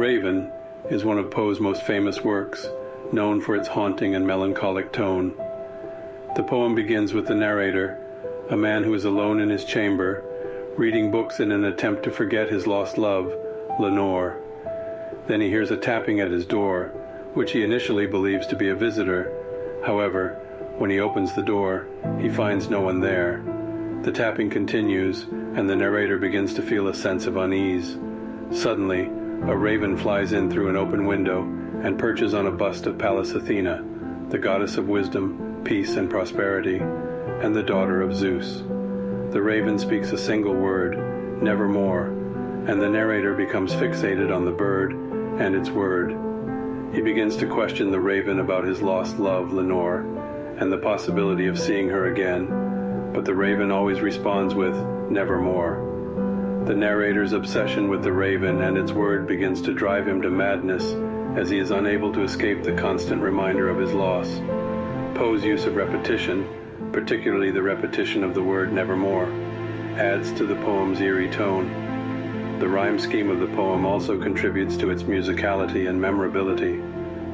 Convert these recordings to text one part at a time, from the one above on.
Raven is one of Poe's most famous works, known for its haunting and melancholic tone. The poem begins with the narrator, a man who is alone in his chamber, reading books in an attempt to forget his lost love, Lenore. Then he hears a tapping at his door, which he initially believes to be a visitor. However, when he opens the door, he finds no one there. The tapping continues, and the narrator begins to feel a sense of unease. Suddenly, a raven flies in through an open window and perches on a bust of Pallas Athena, the goddess of wisdom, peace, and prosperity, and the daughter of Zeus. The raven speaks a single word, nevermore, and the narrator becomes fixated on the bird and its word. He begins to question the raven about his lost love, Lenore, and the possibility of seeing her again, but the raven always responds with, nevermore. The narrator's obsession with the raven and its word begins to drive him to madness, as he is unable to escape the constant reminder of his loss. Poe's use of repetition, particularly the repetition of the word nevermore, adds to the poem's eerie tone. The rhyme scheme of the poem also contributes to its musicality and memorability.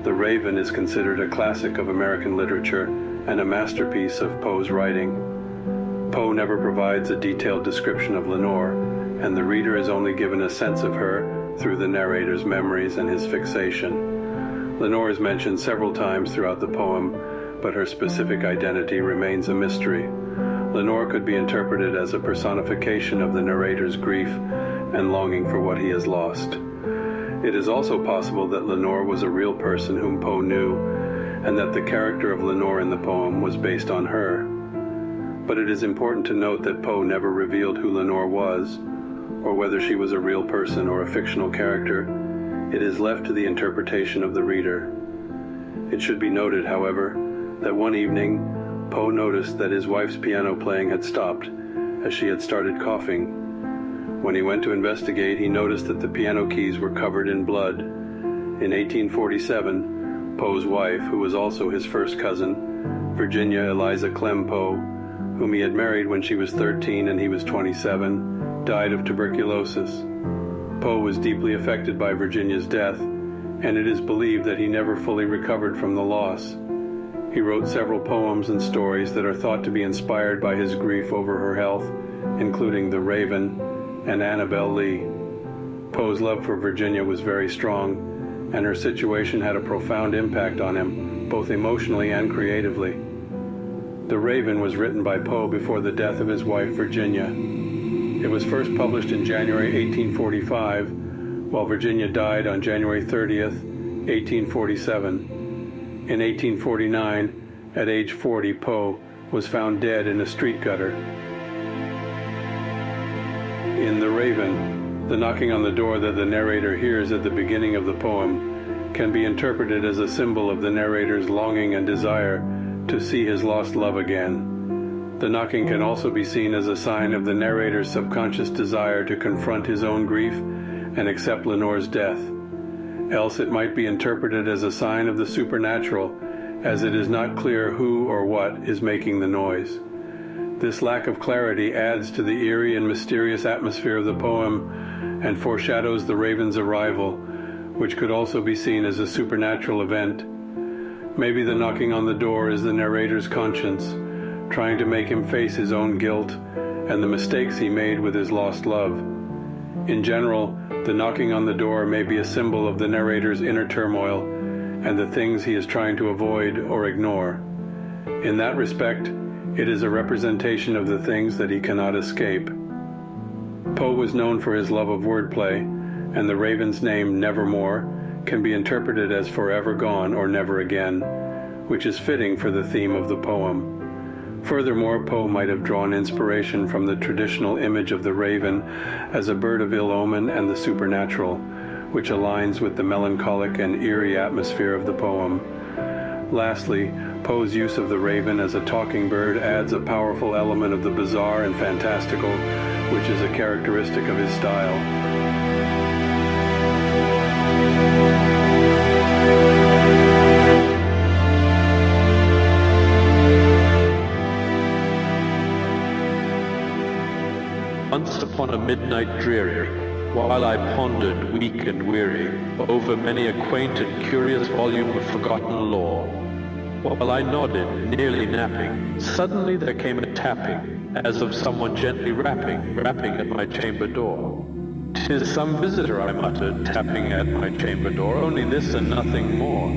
The Raven is considered a classic of American literature and a masterpiece of Poe's writing. Poe never provides a detailed description of Lenore, and the reader is only given a sense of her through the narrator's memories and his fixation. Lenore is mentioned several times throughout the poem, but her specific identity remains a mystery. Lenore could be interpreted as a personification of the narrator's grief and longing for what he has lost. It is also possible that Lenore was a real person whom Poe knew, and that the character of Lenore in the poem was based on her. But it is important to note that Poe never revealed who Lenore was, or whether she was a real person or a fictional character. It is left to the interpretation of the reader. It should be noted, however, that one evening, Poe noticed that his wife's piano playing had stopped, as she had started coughing. When he went to investigate, he noticed that the piano keys were covered in blood. In 1847, Poe's wife, who was also his first cousin, Virginia Eliza Clem Poe, whom he had married when she was 13 and he was 27, died of tuberculosis. Poe was deeply affected by Virginia's death, and it is believed that he never fully recovered from the loss. He wrote several poems and stories that are thought to be inspired by his grief over her health, including The Raven and Annabel Lee. Poe's love for Virginia was very strong, and her situation had a profound impact on him, both emotionally and creatively. The Raven was written by Poe before the death of his wife Virginia. It was first published in January 1845, while Virginia died on January 30th, 1847. In 1849, at age 40, Poe was found dead in a street gutter. In The Raven, the knocking on the door that the narrator hears at the beginning of the poem can be interpreted as a symbol of the narrator's longing and desire to see his lost love again. The knocking can also be seen as a sign of the narrator's subconscious desire to confront his own grief and accept Lenore's death. Else it might be interpreted as a sign of the supernatural, as it is not clear who or what is making the noise. This lack of clarity adds to the eerie and mysterious atmosphere of the poem and foreshadows the raven's arrival, which could also be seen as a supernatural event. Maybe the knocking on the door is the narrator's conscience, trying to make him face his own guilt and the mistakes he made with his lost love. In general, the knocking on the door may be a symbol of the narrator's inner turmoil and the things he is trying to avoid or ignore. In that respect, it is a representation of the things that he cannot escape. Poe was known for his love of wordplay, and the Raven's name, Nevermore, can be interpreted as forever gone or never again, which is fitting for the theme of the poem. Furthermore, Poe might have drawn inspiration from the traditional image of the raven as a bird of ill omen and the supernatural, which aligns with the melancholic and eerie atmosphere of the poem. Lastly, Poe's use of the raven as a talking bird adds a powerful element of the bizarre and fantastical, which is a characteristic of his style. Once upon a midnight dreary, while I pondered, weak and weary, over many a quaint and curious volume of forgotten lore. While I nodded, nearly napping, suddenly there came a tapping, as of someone gently rapping at my chamber door. "'Tis some visitor," I muttered, tapping at my chamber door, "only this and nothing more."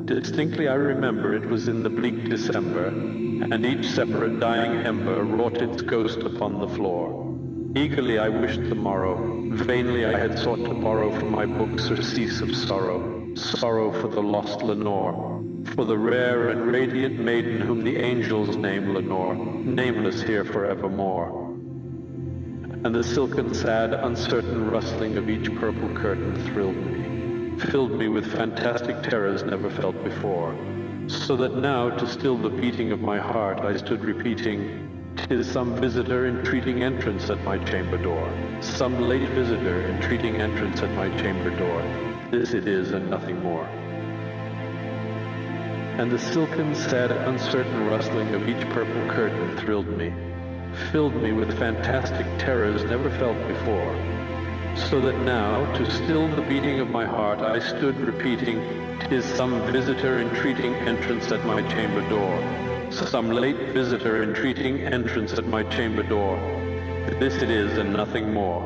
Distinctly I remember it was in the bleak December, and each separate dying ember wrought its ghost upon the floor. Eagerly I wished the morrow, vainly I had sought to borrow from my books surcease of sorrow for the lost Lenore, for the rare and radiant maiden whom the angels name Lenore, nameless here forevermore. And the silken, sad, uncertain rustling of each purple curtain thrilled me, filled me with fantastic terrors never felt before, so that now, to still the beating of my heart, I stood repeating, "'Tis some visitor entreating entrance at my chamber door, some late visitor entreating entrance at my chamber door. This it is and nothing more." And the silken, sad, uncertain rustling of each purple curtain thrilled me, filled me with fantastic terrors never felt before, so that now, to still the beating of my heart, I stood repeating, "'Tis some visitor entreating entrance at my chamber door, some late visitor entreating entrance at my chamber door. This it is and nothing more."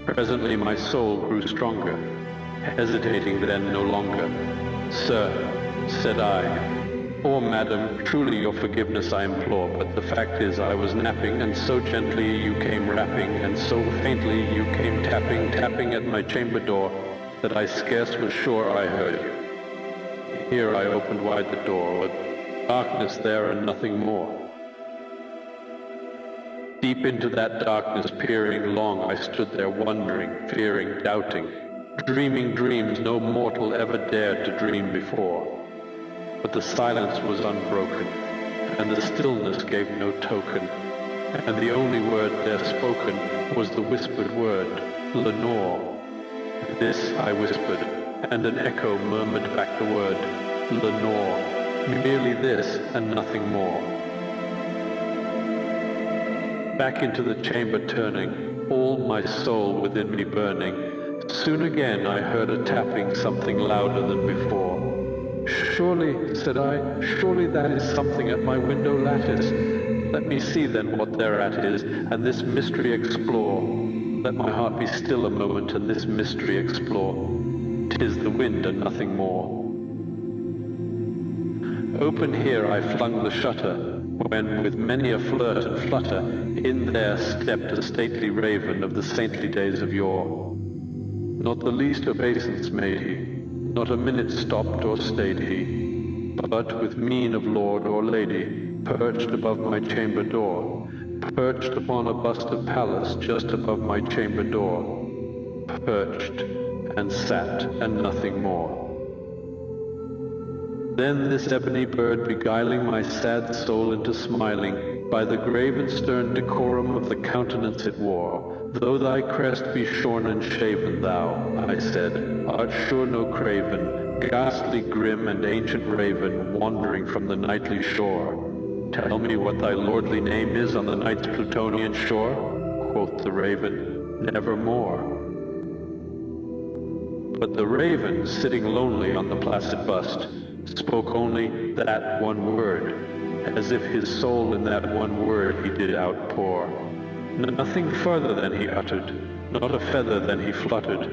Presently my soul grew stronger, hesitating then no longer. "Sir," said I, "or madam, truly your forgiveness I implore, but the fact is I was napping, and so gently you came rapping, and so faintly you came tapping at my chamber door, that I scarce was sure I heard you. Here I opened wide the door, with darkness there and nothing more. Deep into that darkness peering long, I stood there wondering, fearing, doubting, dreaming dreams no mortal ever dared to dream before. But the silence was unbroken, and the stillness gave no token, and the only word there spoken was the whispered word, Lenore. This I whispered, and an echo murmured back the word, Lenore, merely this and nothing more. Back into the chamber turning, all my soul within me burning, soon again I heard a tapping something louder than before. "Surely," said I, "surely that is something at my window lattice. Let me see then what thereat is, and this mystery explore. Let my heart be still a moment, and this mystery explore. 'Tis the wind and nothing more." Open here I flung the shutter, when with many a flirt and flutter, in there stepped a stately raven of the saintly days of yore. Not the least obeisance made he, not a minute stopped or stayed he, but with mien of lord or lady, perched above my chamber door, perched upon a bust of Pallas just above my chamber door, perched and sat and nothing more. Then this ebony bird beguiling my sad soul into smiling, by the grave and stern decorum of the countenance it wore, "Though thy crest be shorn and shaven, thou," I said, "art sure no craven, ghastly, grim, and ancient raven, wandering from the nightly shore. Tell me what thy lordly name is on the night's Plutonian shore?" Quoth the raven, "Nevermore." But the raven, sitting lonely on the placid bust, spoke only that one word, as if his soul in that one word he did outpour. Nothing further than he uttered, not a feather than he fluttered,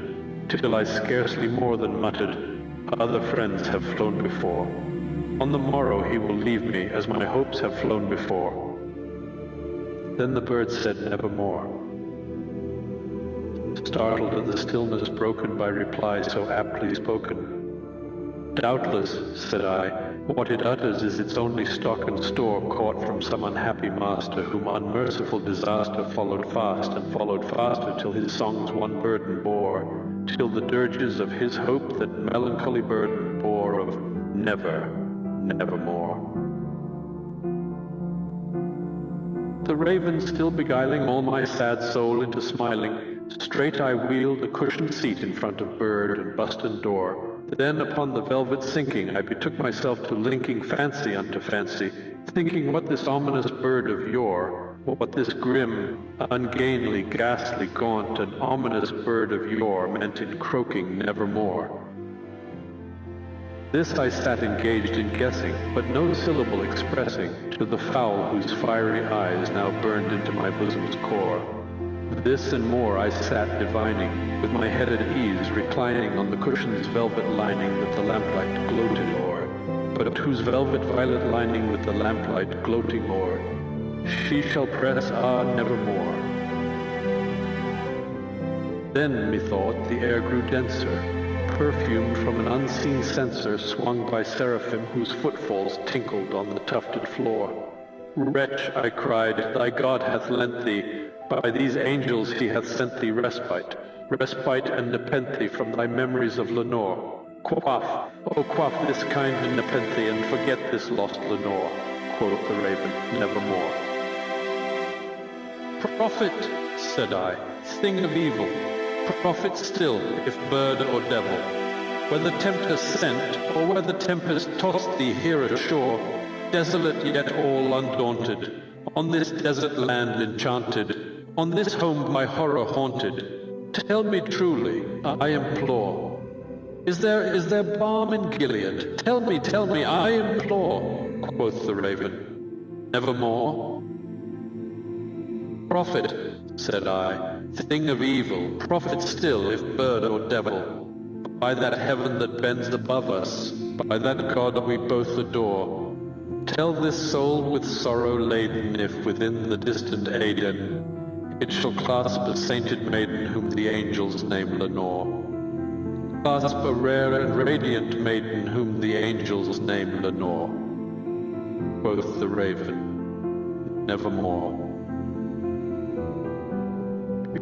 till I scarcely more than muttered, "Other friends have flown before. On the morrow he will leave me, as my hopes have flown before." Then the bird said nevermore, startled at the stillness broken by reply so aptly spoken. "Doubtless," said I, "what it utters is its only stock and store caught from some unhappy master, whom unmerciful disaster followed fast and followed faster, till his songs one burden bore, till the dirges of his hope that melancholy burden bore of never, nevermore." The raven still beguiling all my sad soul into smiling, straight I wheeled a cushioned seat in front of bird and bust and door. Then upon the velvet sinking I betook myself to linking fancy unto fancy, thinking what this ominous bird of yore what this grim, ungainly, ghastly, gaunt, and ominous bird of yore meant in croaking nevermore. This I sat engaged in guessing, but no syllable expressing, to the fowl whose fiery eyes now burned into my bosom's core. This and more I sat divining, with my head at ease, reclining on the cushion's velvet lining that the lamplight gloated o'er, but whose velvet violet lining with the lamplight gloating o'er, she shall press, nevermore. Then, methought, the air grew denser, perfumed from an unseen censer swung by seraphim whose footfalls tinkled on the tufted floor. Wretch, I cried, thy God hath lent thee, by these angels he hath sent thee respite and nepenthe from thy memories of Lenore. Quaff, oh quaff this kind nepenthe, and forget this lost Lenore, quoth the raven, nevermore. Prophet, said I, thing of evil, prophet still, if bird or devil, whether tempest sent, or whether tempest tossed thee here ashore, desolate yet all undaunted, on this desert land enchanted, on this home by horror haunted, tell me truly, I implore, is there balm in Gilead? Tell me, I implore, quoth the raven, nevermore. Prophet, said I, thing of evil, prophet still, if bird or devil, by that heaven that bends above us, by that God we both adore, tell this soul with sorrow laden if within the distant Aidenn it shall clasp a sainted maiden whom the angels name Lenore. Clasp a rare and radiant maiden whom the angels name Lenore. Quoth the raven, nevermore.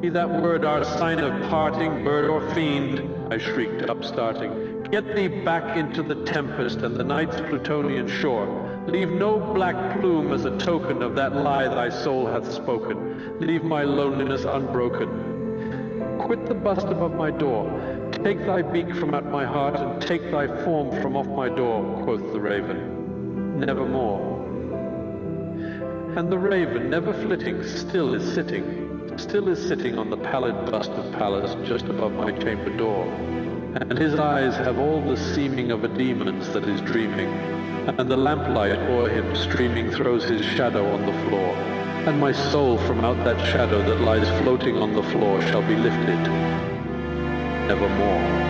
Be that word our sign of parting, bird or fiend, I shrieked, upstarting. Get thee back into the tempest and the night's Plutonian shore. Leave no black plume as a token of that lie thy soul hath spoken. Leave my loneliness unbroken. Quit the bust above my door. Take thy beak from out my heart, and take thy form from off my door, quoth the raven, nevermore. And the raven, never flitting, still is sitting on the pallid bust of Pallas just above my chamber door. And his eyes have all the seeming of a demon's that is dreaming, and the lamplight o'er him streaming throws his shadow on the floor, and my soul from out that shadow that lies floating on the floor shall be lifted, nevermore.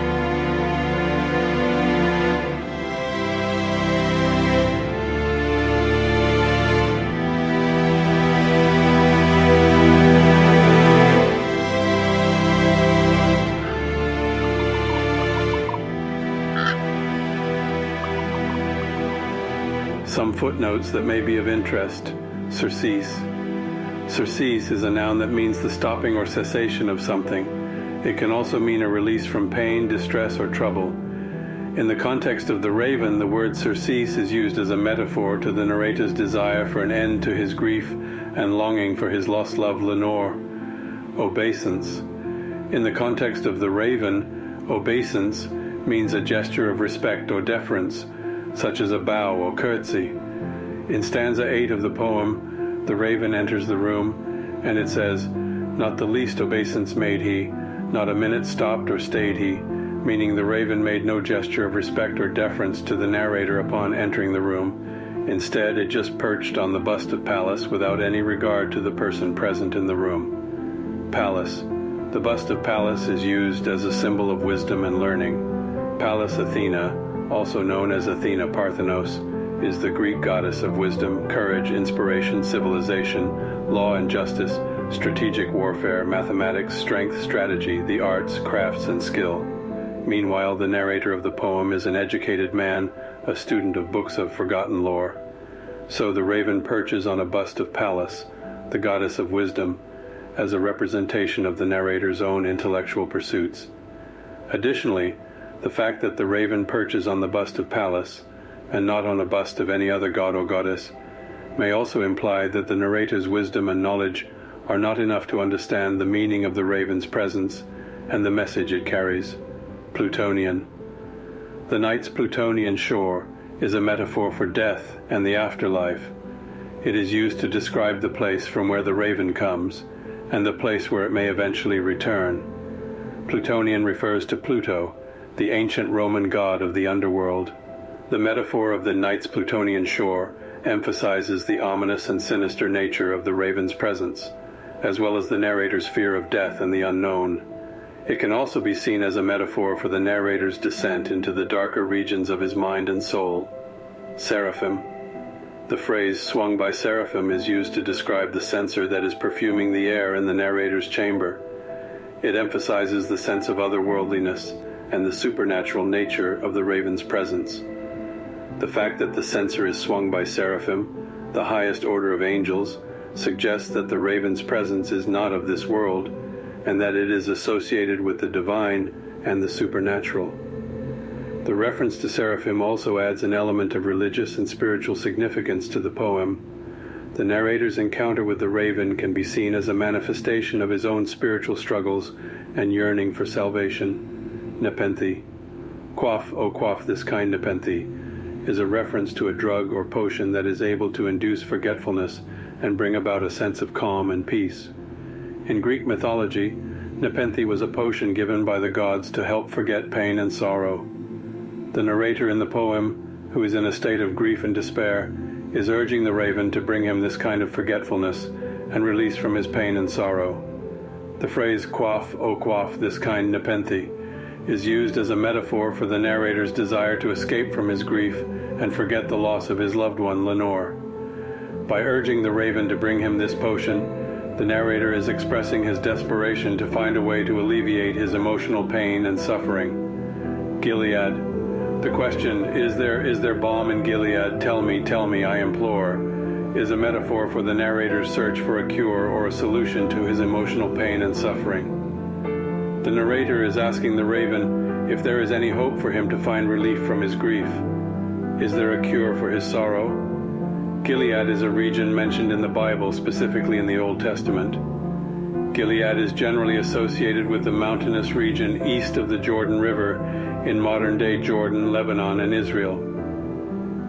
Some footnotes that may be of interest. Surcease. Surcease is a noun that means the stopping or cessation of something. It can also mean a release from pain, distress, or trouble. In the context of the raven, the word surcease is used as a metaphor to the narrator's desire for an end to his grief and longing for his lost love Lenore. Obeisance. In the context of the raven, obeisance means a gesture of respect or deference, such as a bow or curtsy. In stanza 8 of the poem, the raven enters the room, and it says, "Not the least obeisance made he, not a minute stopped or stayed he," meaning the raven made no gesture of respect or deference to the narrator upon entering the room. Instead, it just perched on the bust of Pallas without any regard to the person present in the room. Pallas. The bust of Pallas is used as a symbol of wisdom and learning. Pallas Athena, also known as Athena Parthenos, is the Greek goddess of wisdom, courage, inspiration, civilization, law and justice, strategic warfare, mathematics, strength, strategy, the arts, crafts, and skill. Meanwhile, the narrator of the poem is an educated man, a student of books of forgotten lore. So the raven perches on a bust of Pallas, the goddess of wisdom, as a representation of the narrator's own intellectual pursuits. Additionally, the fact that the raven perches on the bust of Pallas, and not on a bust of any other god or goddess, may also imply that the narrator's wisdom and knowledge are not enough to understand the meaning of the raven's presence and the message it carries. Plutonian. The night's Plutonian shore is a metaphor for death and the afterlife. It is used to describe the place from where the raven comes, and the place where it may eventually return. Plutonian refers to Pluto, the ancient Roman god of the underworld. The metaphor of the night's Plutonian shore emphasizes the ominous and sinister nature of the raven's presence, as well as the narrator's fear of death and the unknown. It can also be seen as a metaphor for the narrator's descent into the darker regions of his mind and soul. Seraphim. The phrase "swung by seraphim" is used to describe the censer that is perfuming the air in the narrator's chamber. It emphasizes the sense of otherworldliness and the supernatural nature of the raven's presence. The fact that the censer is swung by seraphim, the highest order of angels, suggests that the raven's presence is not of this world, and that it is associated with the divine and the supernatural. The reference to seraphim also adds an element of religious and spiritual significance to the poem. The narrator's encounter with the raven can be seen as a manifestation of his own spiritual struggles and yearning for salvation. Nepenthe. Quaff, O quaff this kind nepenthe, is a reference to a drug or potion that is able to induce forgetfulness and bring about a sense of calm and peace. In Greek mythology, Nepenthe was a potion given by the gods to help forget pain and sorrow. The narrator in the poem, who is in a state of grief and despair, is urging the raven to bring him this kind of forgetfulness and release from his pain and sorrow. The phrase "quaff, O quaff this kind nepenthe" is used as a metaphor for the narrator's desire to escape from his grief and forget the loss of his loved one, Lenore. By urging the raven to bring him this potion, the narrator is expressing his desperation to find a way to alleviate his emotional pain and suffering. Gilead. The question, is there balm in Gilead? Tell me, I implore, is a metaphor for the narrator's search for a cure or a solution to his emotional pain and suffering. The narrator is asking the raven if there is any hope for him to find relief from his grief. Is there a cure for his sorrow? Gilead is a region mentioned in the Bible, specifically in the Old Testament. Gilead is generally associated with the mountainous region east of the Jordan River in modern-day Jordan, Lebanon, and Israel.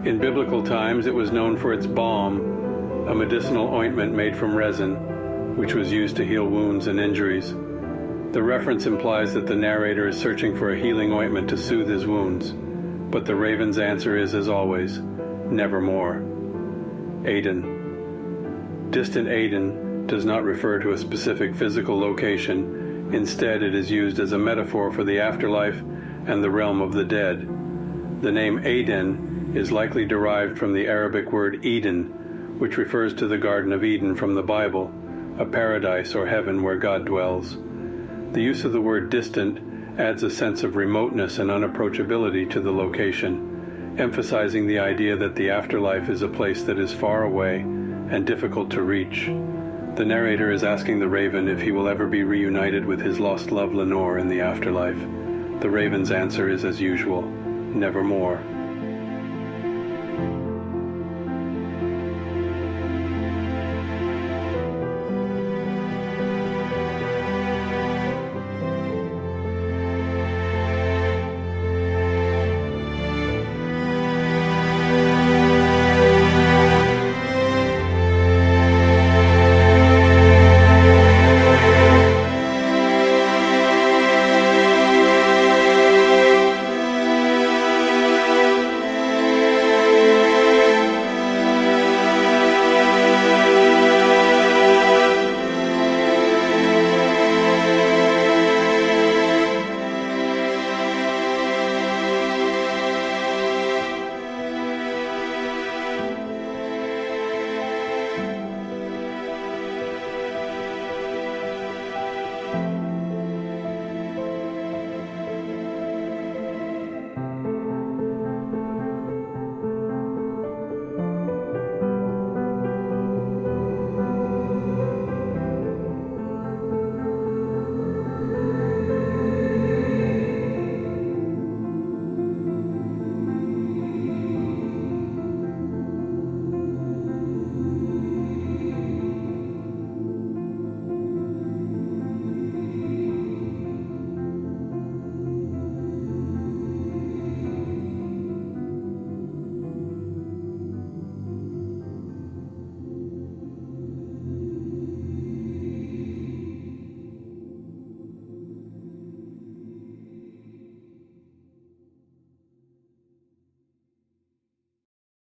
In biblical times, it was known for its balm, a medicinal ointment made from resin, which was used to heal wounds and injuries. The reference implies that the narrator is searching for a healing ointment to soothe his wounds, but the raven's answer is, as always, nevermore. Aden. Distant Aden does not refer to a specific physical location. Instead, it is used as a metaphor for the afterlife and the realm of the dead. The name Aden is likely derived from the Arabic word Eden, which refers to the Garden of Eden from the Bible, a paradise or heaven where God dwells. The use of the word distant adds a sense of remoteness and unapproachability to the location, emphasizing the idea that the afterlife is a place that is far away and difficult to reach. The narrator is asking the raven if he will ever be reunited with his lost love Lenore in the afterlife. The raven's answer is, as usual, nevermore.